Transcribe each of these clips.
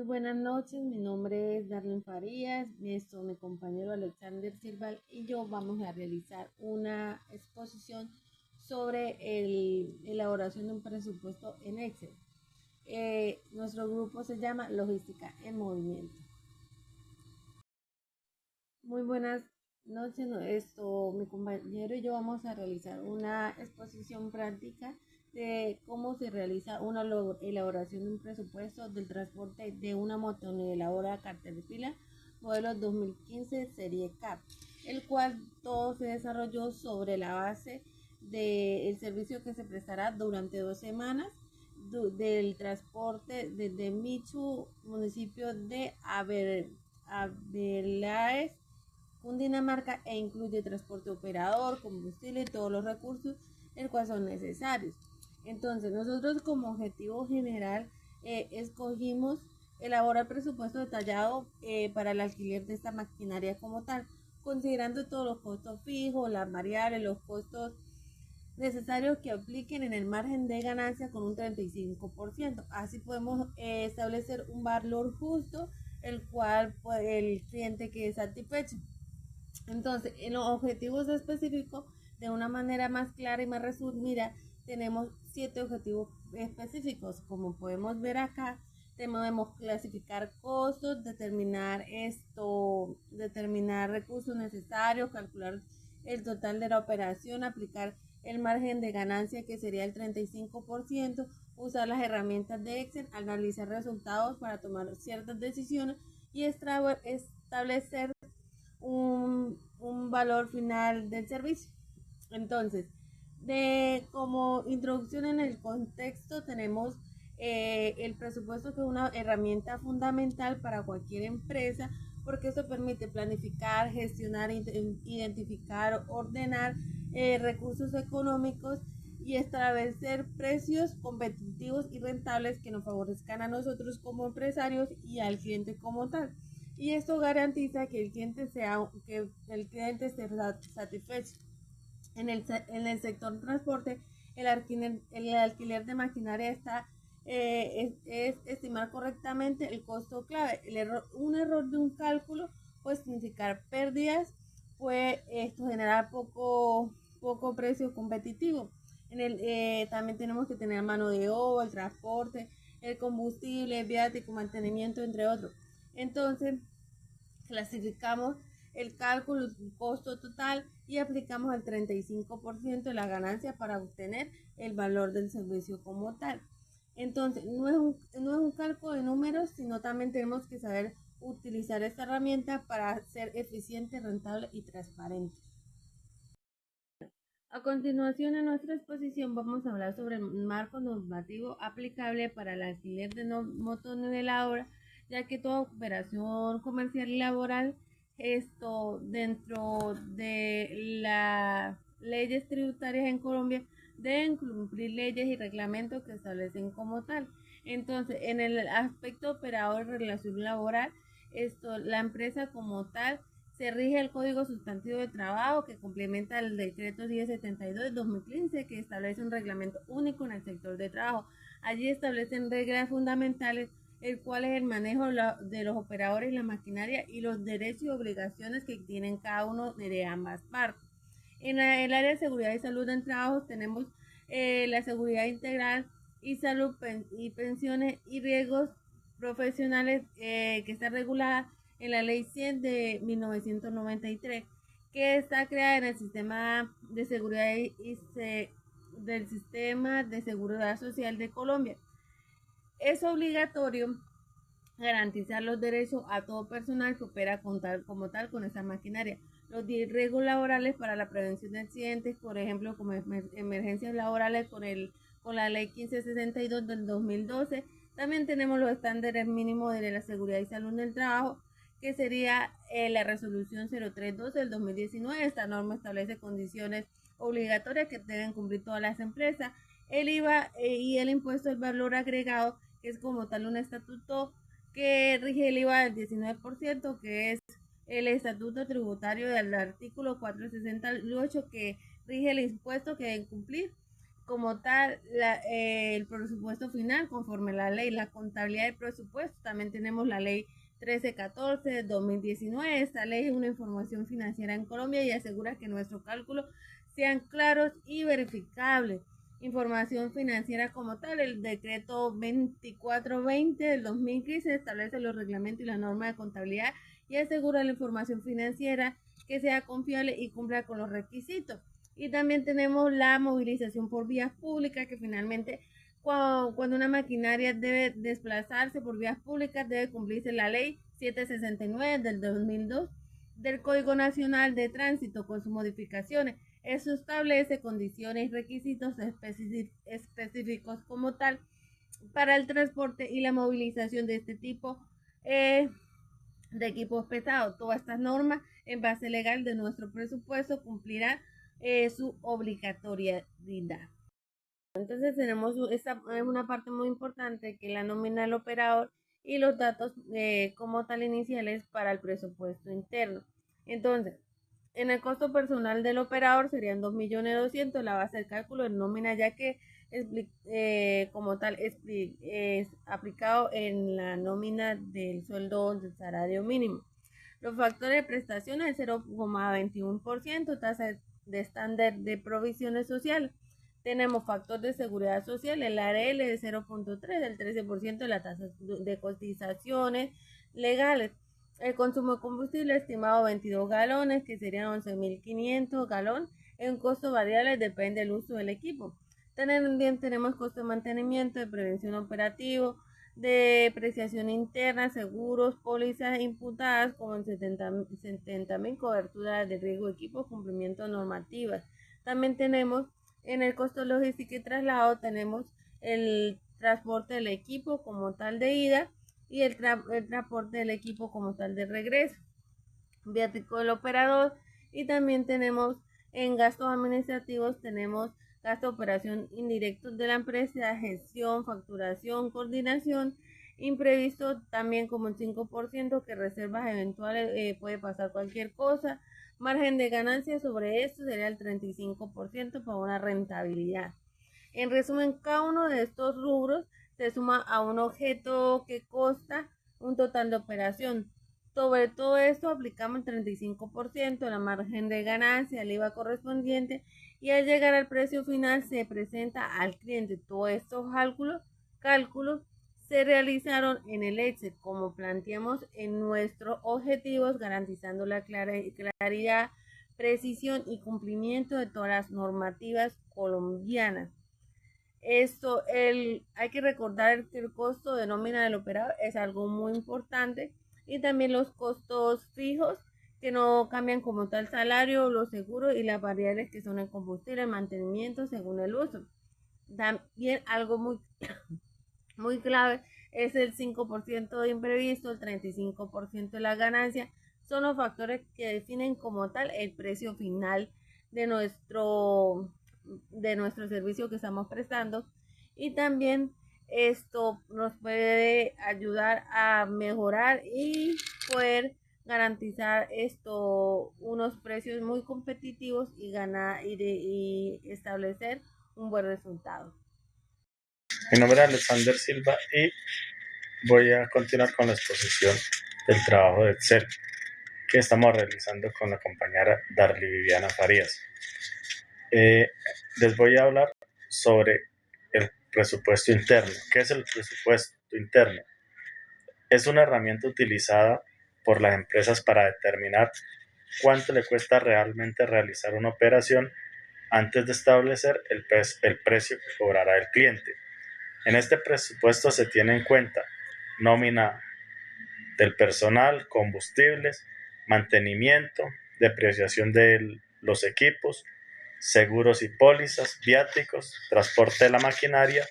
buenas noches, mi nombre es Darlene Farías, mi compañero Alexander Silva y yo vamos a realizar una exposición sobre la elaboración de un presupuesto en Excel. Nuestro grupo se llama Logística en Movimiento. Muy buenas noches, mi compañero y yo vamos a realizar una exposición práctica de cómo se realiza una elaboración de un presupuesto del transporte de una motoniveladora Caterpillar modelo 2015 serie CAP, el cual todo se desarrolló sobre la base del servicio que se prestará durante 2 semanas del transporte desde Michu, municipio de Abelaes, Cundinamarca, e incluye transporte operador, combustible y todos los recursos el cual son necesarios. Entonces, nosotros como objetivo general escogimos elaborar presupuesto detallado para el alquiler de esta maquinaria como tal, considerando todos los costos fijos, las variables, los costos necesarios que apliquen en el margen de ganancia con un 35%. Así podemos establecer un valor justo, el cual pues, el cliente quede satisfecho. Entonces, en los objetivos específicos, de una manera más clara y más resumida, tenemos 7 objetivos específicos. Como podemos ver acá, debemos clasificar costos, determinar recursos necesarios, calcular el total de la operación, aplicar el margen de ganancia que sería el 35%, usar las herramientas de Excel, analizar resultados para tomar ciertas decisiones y establecer un valor final del servicio. Entonces, como introducción en el contexto, tenemos el presupuesto, que es una herramienta fundamental para cualquier empresa, porque eso permite planificar, gestionar, identificar, ordenar recursos económicos y establecer precios competitivos y rentables que nos favorezcan a nosotros como empresarios y al cliente como tal. Y esto garantiza que el cliente esté satisfecho. En el sector transporte, el alquiler de maquinaria es estimar correctamente el costo clave. Un error de un cálculo puede significar pérdidas, puede esto generar poco precio competitivo. También tenemos que tener mano de obra, el transporte, el combustible, el viático, mantenimiento, entre otros. Entonces, clasificamos el cálculo costo total y aplicamos el 35% de la ganancia para obtener el valor del servicio como tal. Entonces, no es un cálculo de números, sino también tenemos que saber utilizar esta herramienta para ser eficiente, rentable y transparente. A continuación, en nuestra exposición vamos a hablar sobre el marco normativo aplicable para el alquiler de motoniveladoras, ya que toda operación comercial y laboral, esto dentro de las leyes tributarias en Colombia, deben cumplir leyes y reglamentos que establecen como tal. Entonces, en el aspecto operador de relación laboral, la empresa como tal se rige el Código Sustantivo de Trabajo, que complementa el Decreto 1072 de 2015, que establece un reglamento único en el sector de trabajo. Allí establecen reglas fundamentales, el cual es el manejo de los operadores, la maquinaria y los derechos y obligaciones que tienen cada uno de ambas partes. En el área de seguridad y salud en trabajo tenemos la seguridad integral y salud y pensiones y riesgos profesionales, que está regulada en la Ley 100 de 1993, que está creada en el sistema de seguridad del sistema de seguridad social de Colombia. Es obligatorio garantizar los derechos a todo personal que opera como tal con esa maquinaria. Los riesgos laborales para la prevención de accidentes, por ejemplo, como emergencias laborales con la ley 1562 del 2012. También tenemos los estándares mínimos de la seguridad y salud del trabajo, que sería la resolución 0312 del 2019. Esta norma establece condiciones obligatorias que deben cumplir todas las empresas. El IVA y el impuesto del valor agregado, que es como tal un estatuto que rige el IVA del 19%, que es el estatuto tributario del artículo 468, que rige el impuesto que deben cumplir. como tal el presupuesto final conforme a la ley, la contabilidad del presupuesto. También tenemos la ley 1314 de 2019. Esta ley es una información financiera en Colombia y asegura que nuestros cálculos sean claros y verificables. Información financiera como tal, el decreto 2420 del 2015 establece los reglamentos y las normas de contabilidad y asegura la información financiera que sea confiable y cumpla con los requisitos. Y también tenemos la movilización por vías públicas, que finalmente cuando una maquinaria debe desplazarse por vías públicas debe cumplirse la ley 769 del 2002 del Código Nacional de Tránsito con sus modificaciones. Eso establece condiciones y requisitos específicos como tal para el transporte y la movilización de este tipo de equipos pesados. Todas estas normas en base legal de nuestro presupuesto cumplirán su obligatoriedad. Entonces tenemos esta es una parte muy importante que es la nómina del operador y los datos como tal iniciales para el presupuesto interno. Entonces, en el costo personal del operador serían 2.200.000, la base de cálculo en nómina, ya que como tal es aplicado en la nómina del sueldo del salario mínimo. Los factores de prestaciones el 0,21%, tasa de estándar de provisiones sociales. Tenemos factor de seguridad social, el ARL de 0,3, del 13% de la tasa de cotizaciones legales. El consumo de combustible estimado 22 galones, que serían 11.500 galones. En costo variable depende del uso del equipo. También tenemos costo de mantenimiento, de prevención operativo, de depreciación interna, seguros, pólizas imputadas como en 70.000 coberturas de riesgo de equipo, cumplimiento de normativas. También tenemos en el costo logístico y traslado, tenemos el transporte del equipo como tal de ida y el transporte del equipo como tal de regreso, viático del operador. Y también tenemos en gastos administrativos, tenemos gasto de operación indirectos de la empresa, gestión, facturación, coordinación, imprevisto también como el 5%, que reservas eventuales, puede pasar cualquier cosa. Margen de ganancia sobre esto sería el 35% para una rentabilidad. En resumen, cada uno de estos rubros se suma a un objeto que consta un total de operación. Sobre todo esto aplicamos el 35%, la margen de ganancia, el IVA correspondiente, y al llegar al precio final se presenta al cliente. Todos estos cálculos se realizaron en el Excel, como planteamos en nuestros objetivos, garantizando la claridad, precisión y cumplimiento de todas las normativas colombianas. Hay que recordar que el costo de nómina del operador es algo muy importante, y también los costos fijos que no cambian como tal salario, los seguros y las variables que son el combustible, el mantenimiento según el uso. También algo muy, muy clave es el 5% de imprevisto, el 35% de la ganancia. Son los factores que definen como tal el precio final de nuestro servicio que estamos prestando, y también esto nos puede ayudar a mejorar y poder garantizar unos precios muy competitivos y establecer un buen resultado. Mi nombre es Alexander Silva y voy a continuar con la exposición del trabajo de Excel que estamos realizando con la compañera Darly Viviana Farías. Les voy a hablar sobre el presupuesto interno. ¿Qué es el presupuesto interno? Es una herramienta utilizada por las empresas para determinar cuánto le cuesta realmente realizar una operación antes de establecer el precio que cobrará el cliente. En este presupuesto se tiene en cuenta nómina del personal, combustibles, mantenimiento, depreciación de los equipos, seguros y pólizas, viáticos, transporte de la maquinaria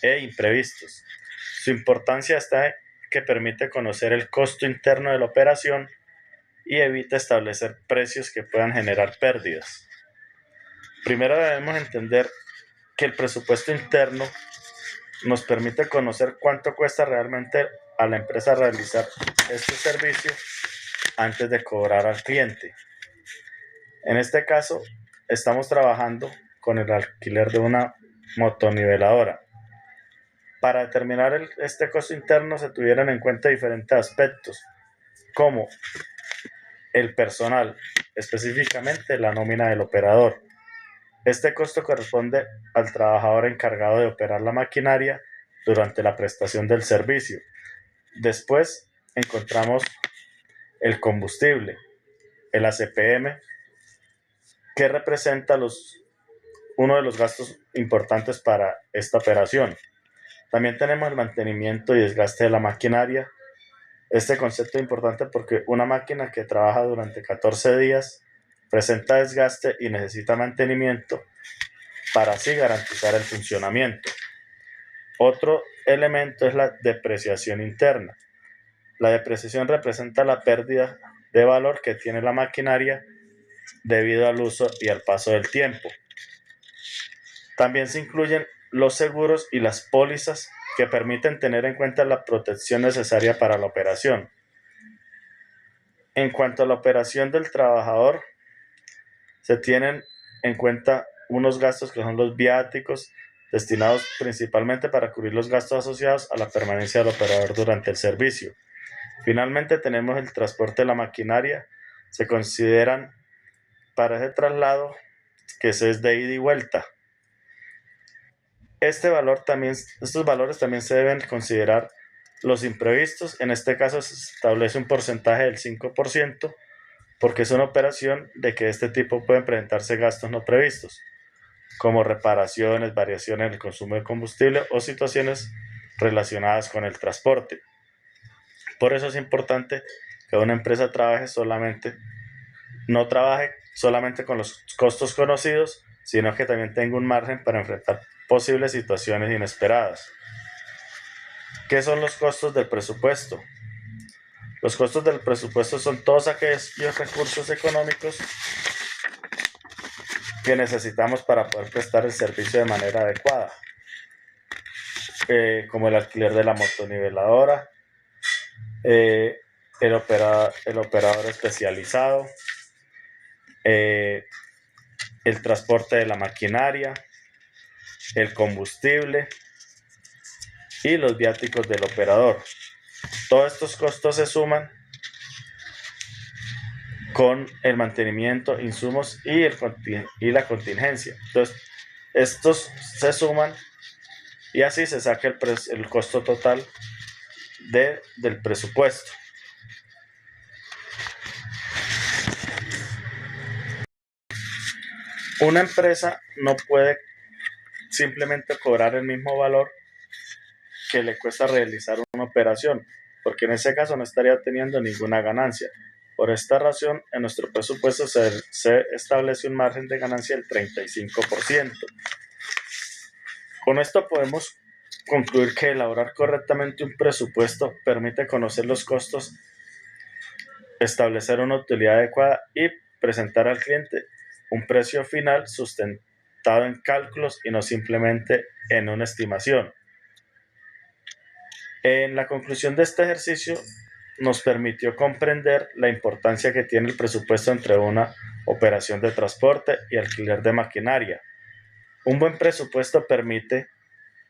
e imprevistos. Su importancia está en que permite conocer el costo interno de la operación y evita establecer precios que puedan generar pérdidas. Primero debemos entender que el presupuesto interno nos permite conocer cuánto cuesta realmente a la empresa realizar este servicio antes de cobrar al cliente. En este caso, estamos trabajando con el alquiler de una motoniveladora. Para determinar este costo interno se tuvieron en cuenta diferentes aspectos, como el personal, específicamente la nómina del operador. Este costo corresponde al trabajador encargado de operar la maquinaria durante la prestación del servicio. Después encontramos el combustible, el ACPM, que representa uno de los gastos importantes para esta operación. También tenemos el mantenimiento y desgaste de la maquinaria. Este concepto es importante porque una máquina que trabaja durante 14 días presenta desgaste y necesita mantenimiento para así garantizar el funcionamiento. Otro elemento es la depreciación interna. La depreciación representa la pérdida de valor que tiene la maquinaria debido al uso y al paso del tiempo. También se incluyen los seguros y las pólizas que permiten tener en cuenta la protección necesaria para la operación. En cuanto a la operación del trabajador, se tienen en cuenta unos gastos que son los viáticos, destinados principalmente para cubrir los gastos asociados a la permanencia del operador durante el servicio. Finalmente tenemos el transporte de la maquinaria. Se consideran para ese traslado que es de ida y vuelta. Estos valores también se deben considerar los imprevistos. En este caso se establece un porcentaje del 5%, porque es una operación de que este tipo pueden presentarse gastos no previstos, como reparaciones, variaciones en el consumo de combustible o situaciones relacionadas con el transporte. Por eso es importante que una empresa no trabaje solamente con los costos conocidos, sino que también tenga un margen para enfrentar posibles situaciones inesperadas. ¿Qué son los costos del presupuesto? Los costos del presupuesto son todos aquellos recursos económicos que necesitamos para poder prestar el servicio de manera adecuada, como el alquiler de la motoniveladora, el operador especializado, el transporte de la maquinaria, el combustible y los viáticos del operador. Todos estos costos se suman con el mantenimiento, insumos y la contingencia. Entonces, estos se suman y así se saca el costo total del presupuesto. Una empresa no puede simplemente cobrar el mismo valor que le cuesta realizar una operación, porque en ese caso no estaría obteniendo ninguna ganancia. Por esta razón, en nuestro presupuesto se establece un margen de ganancia del 35%. Con esto podemos concluir que elaborar correctamente un presupuesto permite conocer los costos, establecer una utilidad adecuada y presentar al cliente un precio final sustentado en cálculos y no simplemente en una estimación. En la conclusión de este ejercicio nos permitió comprender la importancia que tiene el presupuesto entre una operación de transporte y alquiler de maquinaria. Un buen presupuesto permite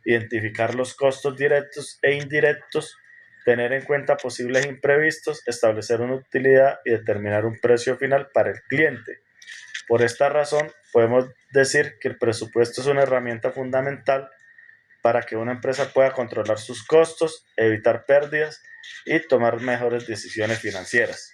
identificar los costos directos e indirectos, tener en cuenta posibles imprevistos, establecer una utilidad y determinar un precio final para el cliente. Por esta razón, podemos decir que el presupuesto es una herramienta fundamental para que una empresa pueda controlar sus costos, evitar pérdidas y tomar mejores decisiones financieras.